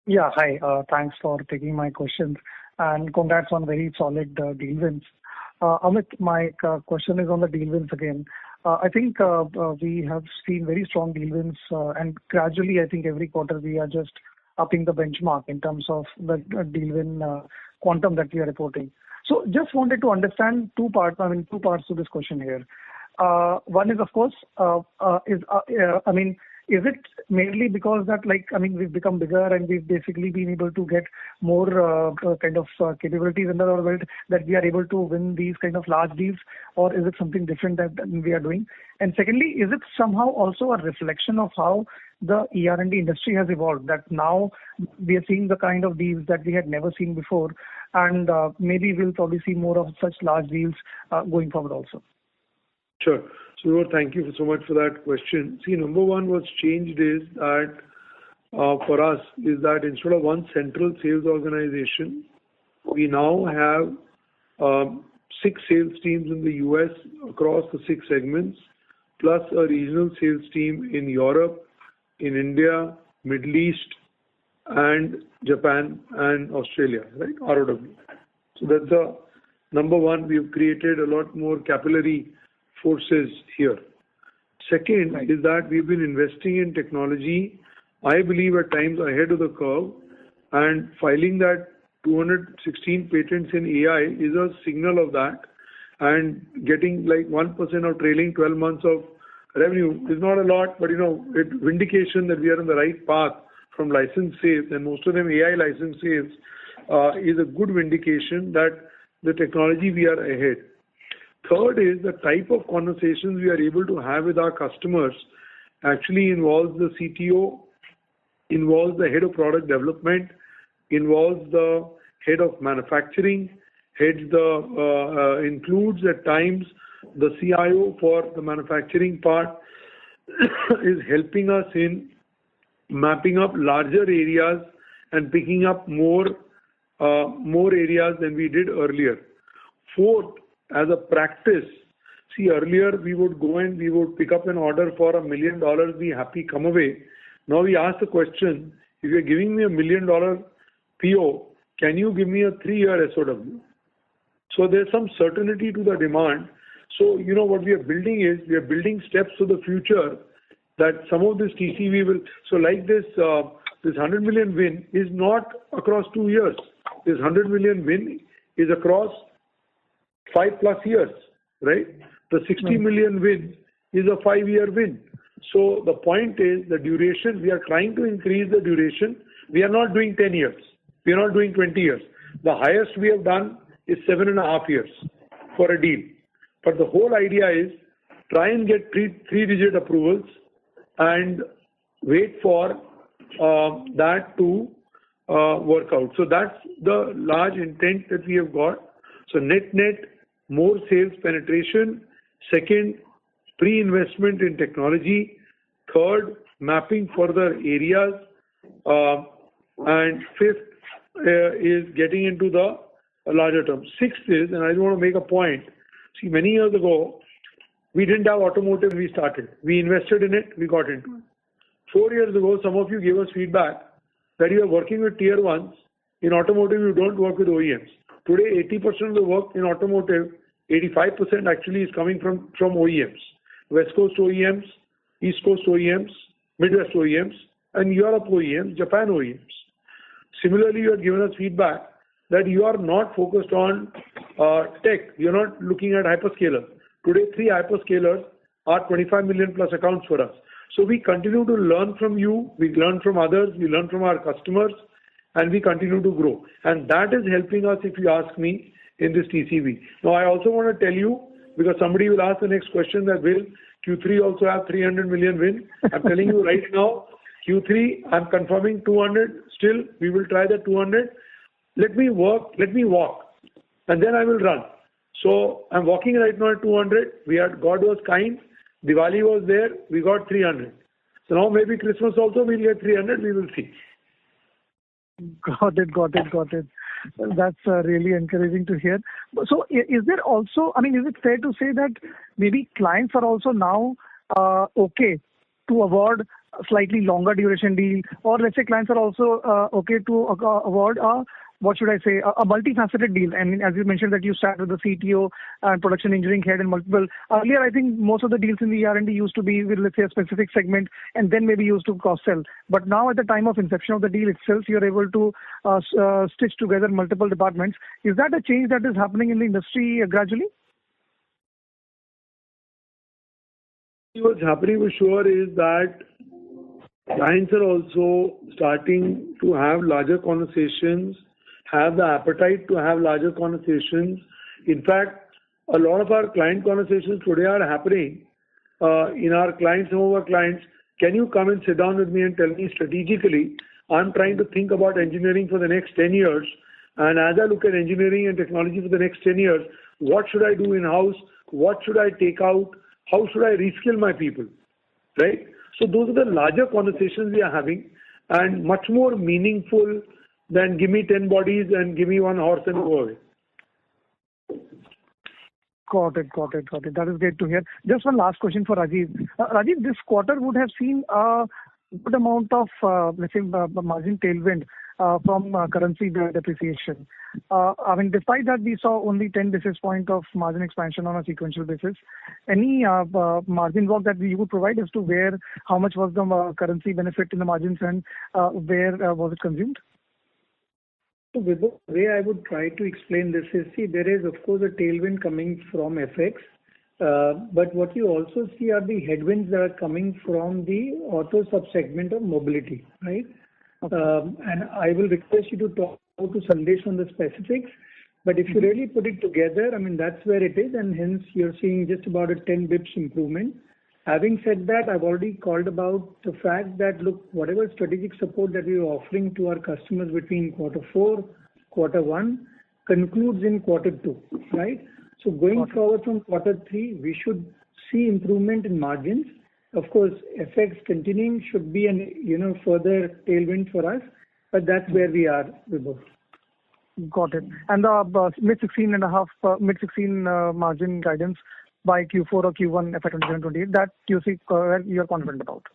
Yeah, hi. Thanks for taking my questions, and congrats on very solid deal wins. Amit, my question is on the deal wins again. I think we have seen very strong deal wins, and gradually, I think every quarter we are just upping the benchmark in terms of the deal win quantum that we are reporting. So just wanted to understand two parts to this question here. One is, of course, is it mainly because that, we've become bigger and we've basically been able to get more capabilities under our belt that we are able to win these kind of large deals, or is it something different that we are doing? And secondly, is it somehow also a reflection of how the ER&D industry has evolved, that now we are seeing the kind of deals that we had never seen before, and maybe we'll probably see more of such large deals going forward also? Sure. So thank you so much for that question. See, number one, what's changed is that for us is that instead of one central sales organization, we now have 6 sales teams in the US across the 6 segments, plus a regional sales team in Europe, in India, Middle East, and Japan and Australia, right? ROW. So that's number one. We've created a lot more capillary forces here. Second is that we've been investing in technology, I believe at times ahead of the curve, and filing that 216 patents in AI is a signal of that, and getting like 1% of trailing 12 months of revenue is not a lot, but it vindication that we are on the right path from license sales, and most of them AI license sales, is a good vindication that the technology we are ahead. Third is the type of conversations we are able to have with our customers actually involves the CTO, involves the head of product development, involves the head of manufacturing, includes at times the CIO for the manufacturing part, is helping us in mapping up larger areas and picking up more areas than we did earlier. Fourth, as a practice, see, earlier we would go and we would pick up an order for $1 million, be happy, come away. Now we ask the question, if you're giving me $1 million PO, can you give me a 3-year SOW? So there's some certainty to the demand. So, what we are building is, we are building steps to the future that some of this TCV will, so like this 100 million win is not across 2 years. This 100 million win is across 5+ years, right? The 60 million win is a 5-year win. So the point is the duration, we are trying to increase the duration. We are not doing 10 years. We are not doing 20 years. The highest we have done is 7.5 years for a deal. But the whole idea is try and get three-digit approvals and wait for that to work out. So that's the large intent that we have got. So net, more sales penetration. Second, pre-investment in technology. Third, mapping further areas. And fifth is getting into the larger term. Sixth is, and I just want to make a point. See, many years ago, we didn't have automotive when we started. We invested in it, we got into it. 4 years ago, some of you gave us feedback that you are working with tier ones. In automotive, you don't work with OEMs. Today, 80% of the work in automotive, 85% actually is coming from OEMs. West Coast OEMs, East Coast OEMs, Midwest OEMs, and Europe OEMs, Japan OEMs. Similarly, you have given us feedback that you are not focused on tech. You're not looking at hyperscalers. Today, 3 hyperscalers are 25 million plus accounts for us. So we continue to learn from you, we learn from others, we learn from our customers, and we continue to grow. And that is helping us, if you ask me, in this TCV. Now, I also want to tell you, because somebody will ask the next question that will Q3 also have 300 million win. I'm telling you right now, Q3, I'm confirming 200. Still, we will try the 200. Let me walk, and then I will run. So I'm walking right now at 200. God was kind. Diwali was there. We got 300. So now maybe Christmas also we'll get 300. We will see. Got it. That's really encouraging to hear. So is there also, is it fair to say that maybe clients are also now okay to award a slightly longer duration deal, or let's say clients are also okay to award a multifaceted deal? And as you mentioned that you started with the CTO and production engineering head and multiple. Earlier, I think most of the deals in the R&D used to be with, let's say, a specific segment and then maybe used to cross-sell. But now at the time of inception of the deal itself, you're able to stitch together multiple departments. Is that a change that is happening in the industry gradually? What's happening for sure is that clients are also starting to have larger conversations, have the appetite to have larger conversations. In fact, a lot of our client conversations today are happening in our clients, some of our clients. Can you come and sit down with me and tell me strategically, I'm trying to think about engineering for the next 10 years. And as I look at engineering and technology for the next 10 years, what should I do in-house? What should I take out? How should I reskill my people? Right? So those are the larger conversations we are having, and much more meaningful than give me 10 bodies and give me one horse and go away. Got it. That is great to hear. Just one last question for Rajiv. Rajiv, this quarter would have seen a good amount of, margin tailwind from currency depreciation. Despite that, we saw only 10 basis points of margin expansion on a sequential basis. Any margin walk that you would provide as to how much was the currency benefit in the margins and where was it consumed? So the way I would try to explain this is, there is of course a tailwind coming from FX, but what you also see are the headwinds that are coming from the auto subsegment of mobility, right? Okay. And I will request you to talk to Sandesh on the specifics, but if you really put it together, that's where it is, and hence you're seeing just about a 10 bips improvement. Having said that, I've already called about the fact that, look, whatever strategic support that we are offering to our customers between Q4, Q1 concludes in Q2, right? So going forward from Q3, we should see improvement in margins. Of course, FX continuing should be an further tailwind for us, but that's where we are, Vibhu. Got it. And the mid-16 margin guidance by Q4 or Q1 FY27-28, that you see you're confident about?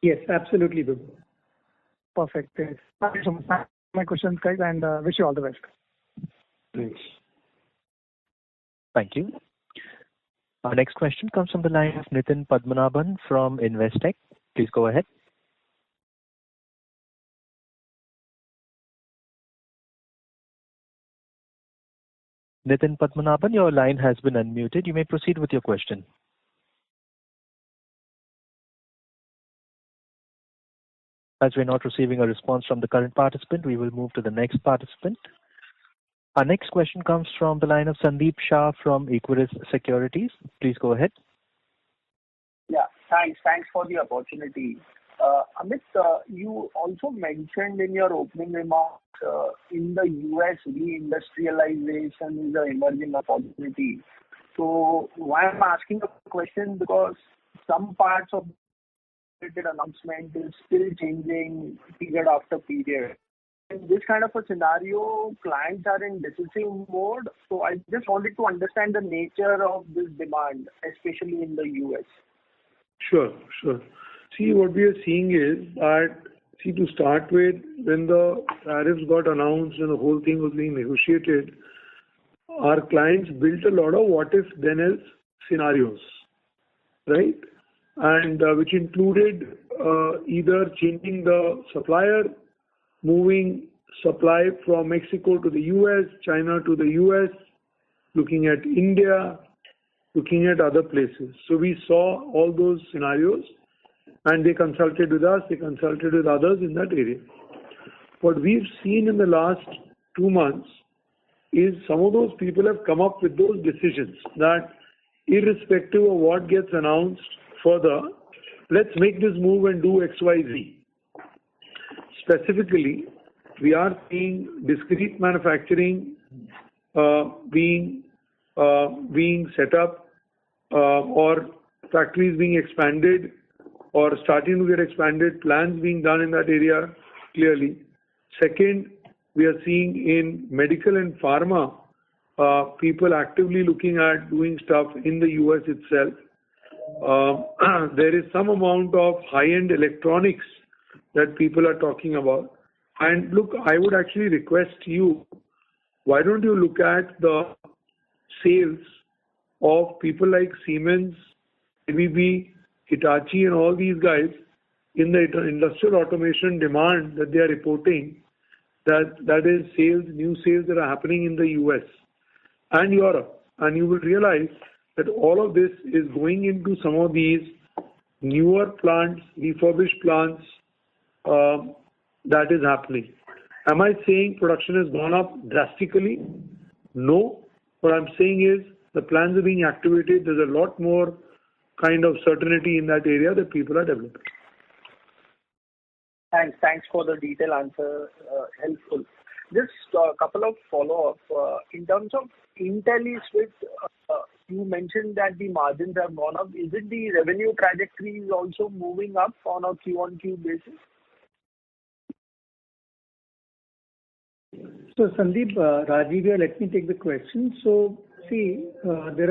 Yes, absolutely, Vibhu. Perfect. Thank you so much. My questions, guys, and wish you all the best. Thanks. Thank you. Our next question comes from the line of Nitin Padmanabhan from Investec. Please go ahead. Nitin Padmanabhan, your line has been unmuted. You may proceed with your question. As we're not receiving a response from the current participant, we will move to the next participant. Our next question comes from the line of Sandeep Shah from Equirus Securities. Please go ahead. Yeah, thanks. Thanks for the opportunity. Amit, you also mentioned in your opening remarks in the US, reindustrialization is an emerging opportunity. So why I'm asking the question, because some parts of the announcement is still changing period after period. In this kind of a scenario, clients are in decisive mode. So I just wanted to understand the nature of this demand, especially in the US. Sure. See, what we are seeing is that, to start with, when the tariffs got announced and the whole thing was being negotiated, our clients built a lot of what if then else scenarios, right? And which included either changing the supplier, moving supply from Mexico to the US, China to the US, looking at India, looking at other places. So we saw all those scenarios, and they consulted with us, they consulted with others in that area. What we've seen in the last 2 months is some of those people have come up with those decisions that irrespective of what gets announced further, let's make this move and do XYZ. Specifically, we are seeing discrete manufacturing being set up or factories being expanded or starting to get expanded, plans being done in that area clearly. Second, we are seeing in medical and pharma people actively looking at doing stuff in the US itself. There is some amount of high-end electronics that people are talking about. And look, I would actually request you, why don't you look at the sales of people like Siemens, ABB, Hitachi and all these guys in the industrial automation demand that they are reporting, that is sales, new sales that are happening in the US and Europe. And you will realize that all of this is going into some of these newer plants, refurbished plants, that is happening. Am I saying production has gone up drastically? No. What I'm saying is the plans are being activated. There's a lot more kind of certainty in that area that people are developing. Thanks for the detailed answer. Helpful. Just a couple of follow-up. In terms of IntelliSwift, you mentioned that the margins have gone up. Is it the revenue trajectory is also moving up on a Q-on-Q basis? So Sandeep, Rajiv here, let me take the question. So see, there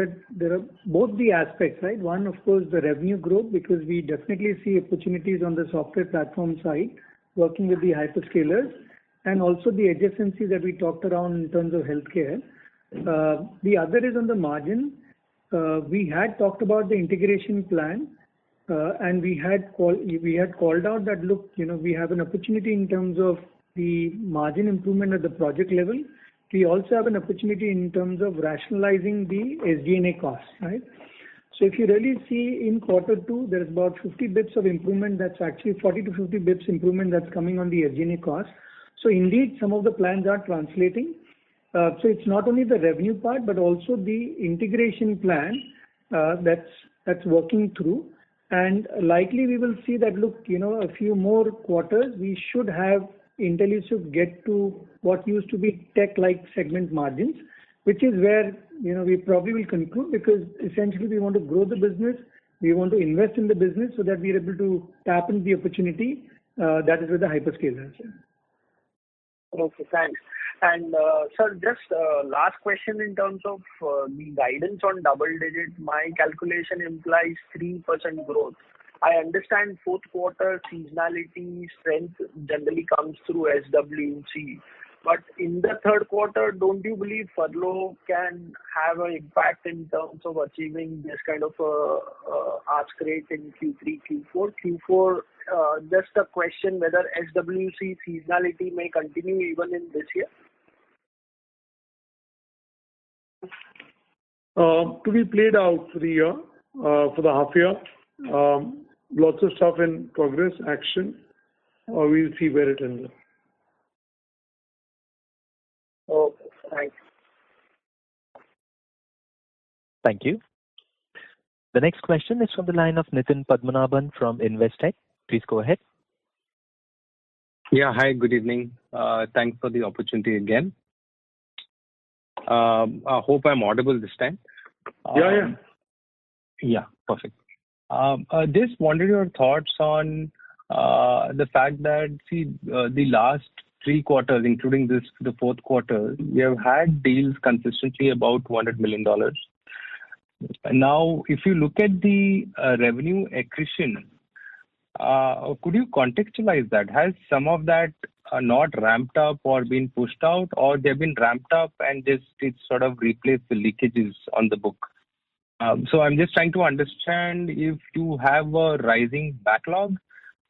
are both the aspects, right? One, of course, the revenue growth, because we definitely see opportunities on the software platform side, working with the hyperscalers, and also the adjacency that we talked around in terms of healthcare. The other is on the margin. We had talked about the integration plan, and we had called out that, look, we have an opportunity in terms of the margin improvement at the project level. We also have an opportunity in terms of rationalizing the SG&A costs, right? So if you really see in Q2, there is about 50 bits of improvement. That's actually 40 to 50 bits improvement that's coming on the SG&A cost. So indeed, some of the plans are translating. So it's not only the revenue part, but also the integration plan that's working through. And likely we will see that, look, a few more quarters, we should have IntelliSwift get to what used to be tech-like segment margins, which is where, we probably will conclude, because essentially we want to grow the business. We want to invest in the business so that we are able to tap into the opportunity that is with the hyperscalers. Okay, thanks. And sir, just last question in terms of the guidance on double digit, my calculation implies 3% growth. I understand Q4 seasonality strength generally comes through SWC. But in the Q3, don't you believe furlough can have an impact in terms of achieving this kind of ask rate in Q3, Q4? Q4, just a question whether SWC seasonality may continue even in this year? To be played out for the year, for the half year. Lots of stuff in progress, action. we'll see where it ends up. Okay, thanks. Thank you. The next question is from the line of Nitin Padmanabhan from Investec. Please go ahead. Yeah, hi, good evening. Thanks for the opportunity again. I hope I'm audible this time. Yeah, perfect. Just wanted your thoughts on the fact that, the last 3 quarters, including the fourth quarter, we have had deals consistently about $200 million. Now, if you look at the revenue accretion, could you contextualize that? Has some of that not ramped up or been pushed out, or they've been ramped up and it's sort of replaced the leakages on the book? So I'm just trying to understand if you have a rising backlog,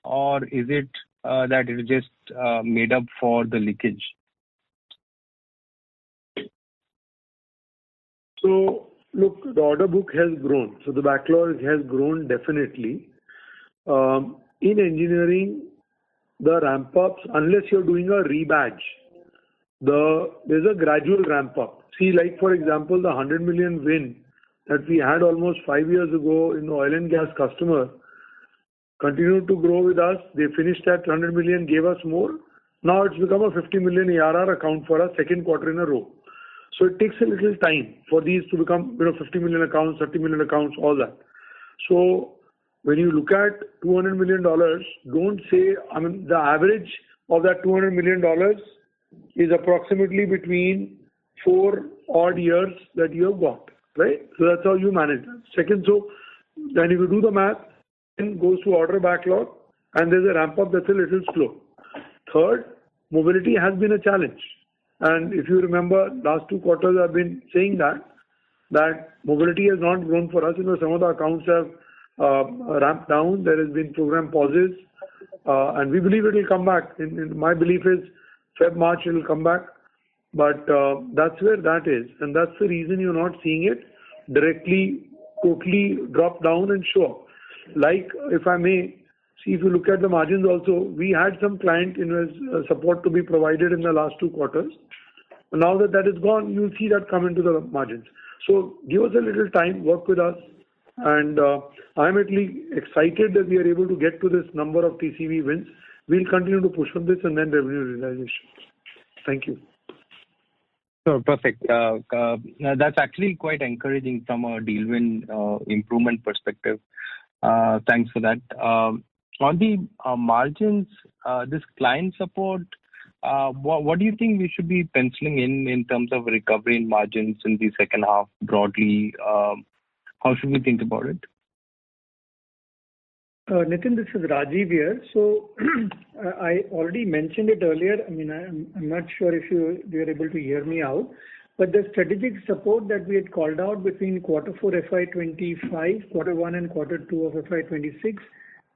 or is it that it is just made up for the leakage? So, look, the order book has grown. So the backlog has grown definitely. In engineering, the ramp-ups, unless you're doing a rebadge, there's a gradual ramp-up. See, like for example, the 100 million win that we had almost 5 years ago in the oil and gas customer continued to grow with us. They finished at 100 million, gave us more. Now it's become a 50 million ARR account for us, second quarter in a row. So it takes a little time for these to become, 50 million accounts, 30 million accounts, all that. So when you look at $200 million, don't say, the average of that $200 million is approximately between 4 odd years that you have got, right? So that's how you manage that. Second, so then if you do the math, then goes to order backlog, and there's a ramp up that's a little slow. Third, mobility has been a challenge. And if you remember, last 2 quarters I've been saying that mobility has not grown for us. Some of the accounts have ramped down. There has been program pauses, and we believe it will come back. In my belief is Feb, March it will come back. But that's where that is. And that's the reason you're not seeing it directly, totally drop down and show up. Like, if I may, see, if you look at the margins also, we had some client support to be provided in the last 2 quarters. Now that is gone, you'll see that come into the margins. So give us a little time, work with us. And I'm at least excited that we are able to get to this number of TCV wins. We'll continue to push on this and then revenue realization. Thank you. So perfect. That's actually quite encouraging from a deal win improvement perspective. Thanks for that. On the margins, this client support, what do you think we should be penciling in terms of recovery in margins in the second half broadly? How should we think about it? Nitin, this is Rajiv here. So I already mentioned it earlier. I'm not sure if you were able to hear me out, but the strategic support that we had called out between quarter 4 FY25, quarter 1 and quarter 2 of FY26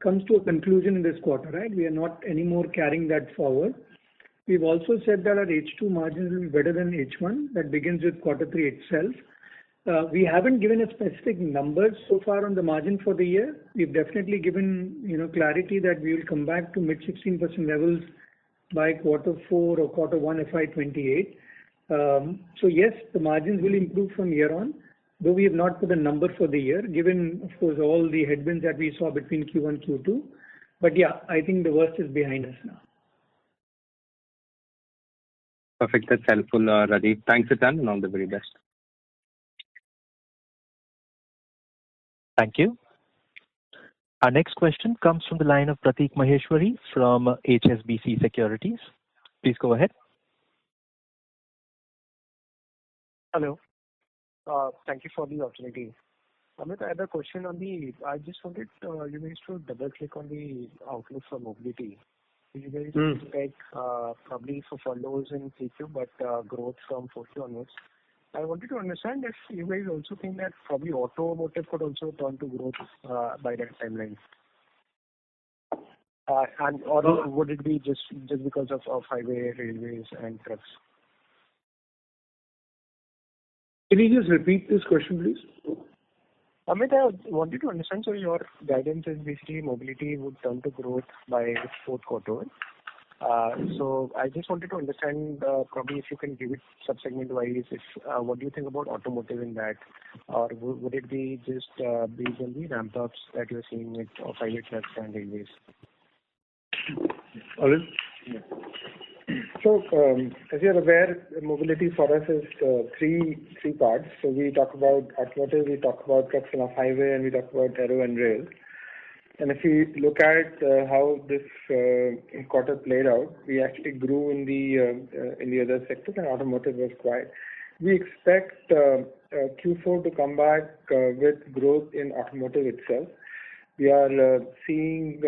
comes to a conclusion in this quarter, right? We are not anymore carrying that forward. We've also said that our H2 margins will be better than H1. That begins with quarter 3 itself. We haven't given a specific number so far on the margin for the year. We've definitely given clarity that we will come back to mid 16% levels by quarter 4 or quarter 1 FY28. So yes, the margins will improve from here on, though we have not put a number for the year, given, of course, all the headwinds that we saw between Q1 and Q2. But yeah, I think the worst is behind us now. Perfect. That's helpful, Rajiv. Thanks a ton and all the very best. Thank you. Our next question comes from the line of Prateek Maheshwari from HSBC Securities. Please go ahead. Hello. Thank you for the opportunity. Amit, I had a question I just wanted you guys to double click on the outlook for mobility. You guys expect probably for furloughs in Q2, but growth from 4Q onwards. I wanted to understand if you guys also think that probably automotive could also turn to growth by that timeline. Or would it be just because of highway, railways and trucks? Can you just repeat this question, please? Amit, I wanted to understand, so your guidance is basically mobility would turn to growth by the fourth quarter. So I just wanted to understand, probably if you can give it sub-segment wise, if what do you think about automotive in that? Or would it be just based on the ramp-ups that you're seeing with private trucks and railways? Arun? So, as you're aware, mobility for us is three parts. So we talk about automotive, we talk about trucks and off-highway, and we talk about aero and rail. And if you look at how this quarter played out, we actually grew in the other sectors, and automotive was quiet. We expect Q4 to come back with growth in automotive itself. We are seeing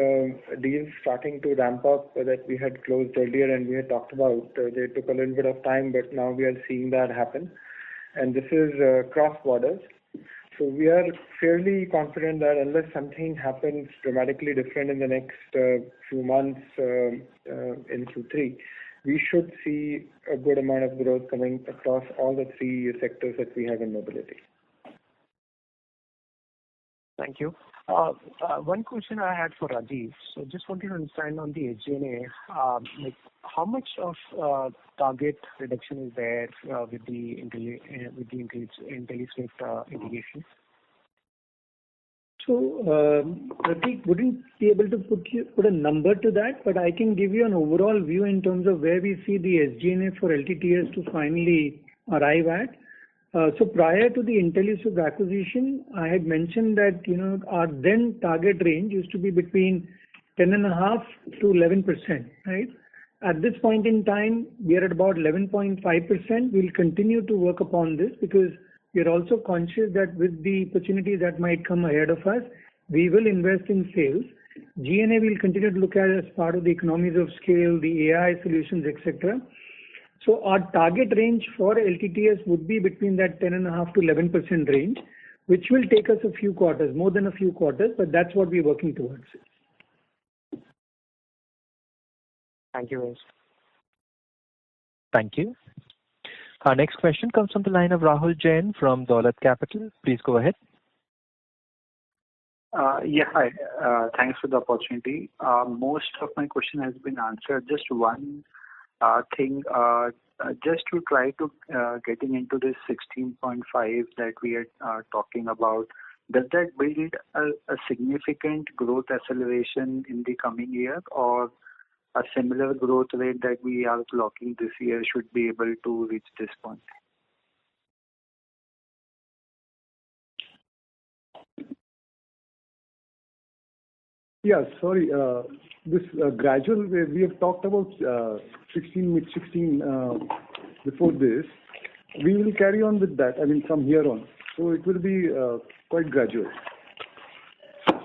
deals starting to ramp up that we had closed earlier and we had talked about. They took a little bit of time, but now we are seeing that happen. And this is cross borders. So we are fairly confident that unless something happens dramatically different in the next few months in Q3, we should see a good amount of growth coming across all the three sectors that we have in mobility. Thank you. One question I had for Rajiv. So just wanted to understand on the SG&A, like how much of target reduction is there with the IntelliSwift integration? So, Pratik wouldn't be able to put a number to that, but I can give you an overall view in terms of where we see the SG&A for LTTS to finally arrive at. So prior to the IntelliSwift acquisition, I had mentioned that, our then target range used to be between 10.5 to 11%, right? At this point in time, we are at about 11.5%. We'll continue to work upon this because we are also conscious that with the opportunities that might come ahead of us, we will invest in sales. G&A will continue to look at as part of the economies of scale, the AI solutions, etc. So our target range for LTTS would be between that 10.5 to 11% range, which will take us a few quarters, more than a few quarters, but that's what we're working towards. Thank you, guys. Thank you. Our next question comes from the line of Rahul Jain from Dolat Capital. Please go ahead. Yeah, hi. Thanks for the opportunity. Most of my question has been answered. Just one thing, just to try to getting into this 16.5 that we are talking about, does that build a significant growth acceleration in the coming year, or a similar growth rate that we are clocking this year should be able to reach this point? Yeah, sorry. This gradual, we have talked about 16, mid-16 before this. We will carry on with that, from here on. So it will be quite gradual.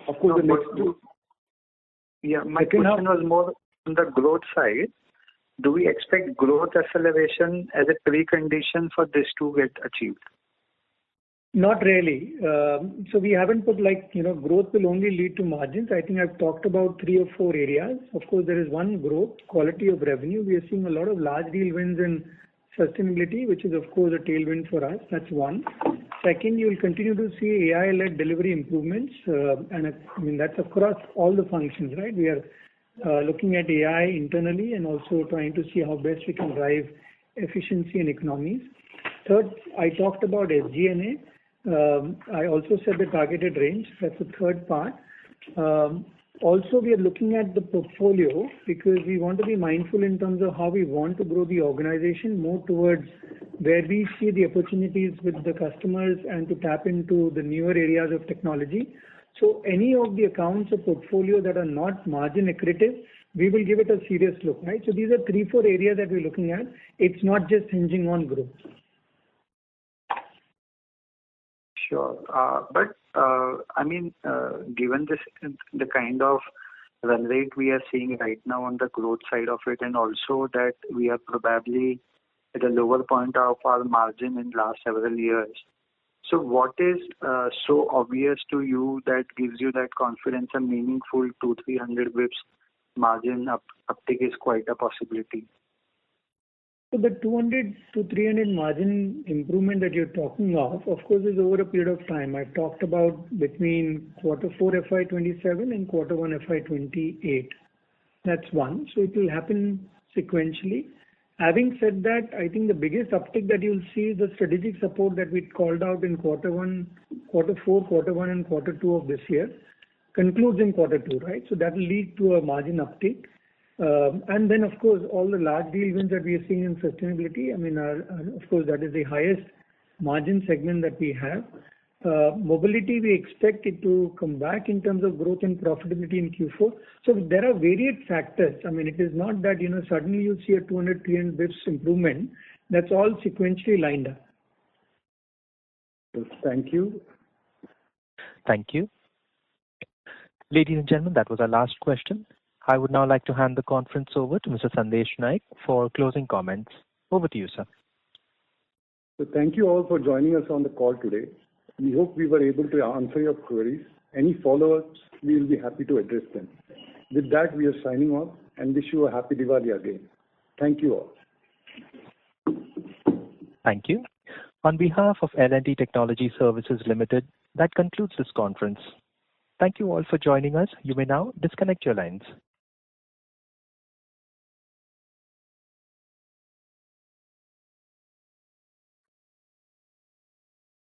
Of course, the next two. Yeah, my question was more on the growth side. Do we expect growth acceleration as a precondition for this to get achieved? Not really. So we haven't put growth will only lead to margins. I think I've talked about 3 or 4 areas. Of course, there is one growth, quality of revenue. We are seeing a lot of large deal wins in sustainability, which is of course a tailwind for us. That's one. Second, you will continue to see AI-led delivery improvements. And that's across all the functions, right? We are looking at AI internally and also trying to see how best we can drive efficiency and economies. Third, I talked about SG&A. I also said the targeted range. That's the third part. Also, we are looking at the portfolio because we want to be mindful in terms of how we want to grow the organization more towards where we see the opportunities with the customers and to tap into the newer areas of technology. So any of the accounts or portfolio that are not margin accretive, we will give it a serious look, right? So these are 3, 4 areas that we're looking at. It's not just hinging on growth. Sure. But given this, the kind of run rate we are seeing right now on the growth side of it, and also that we are probably at a lower point of our margin in last several years. So what is so obvious to you that gives you that confidence a meaningful 200-300 bips margin uptick is quite a possibility? So the 200 to 300 margin improvement that you're talking of course, is over a period of time. I've talked about between quarter 4 FY27 and quarter 1 FY28. That's one. So it will happen sequentially. Having said that, I think the biggest uptick that you'll see is the strategic support that we called out in quarter 4, quarter 1, and quarter 2 of this year, concludes in quarter 2, right? So that will lead to a margin uptick. And then, of course, all the large deal wins that we are seeing in sustainability, I mean, of course, that is the highest margin segment that we have. Mobility, we expect it to come back in terms of growth and profitability in Q4. So there are varied factors. I mean, it is not that, suddenly you see a 200, 300 bps improvement. That's all sequentially lined up. Thank you. Thank you. Ladies and gentlemen, that was our last question. I would now like to hand the conference over to Mr. Sandesh Naik for closing comments. Over to you, sir. So thank you all for joining us on the call today. We hope we were able to answer your queries. Any follow-ups, we will be happy to address them. With that, we are signing off and wish you a happy Diwali again. Thank you all. Thank you. On behalf of L&T Technology Services Limited, that concludes this conference. Thank you all for joining us. You may now disconnect your lines.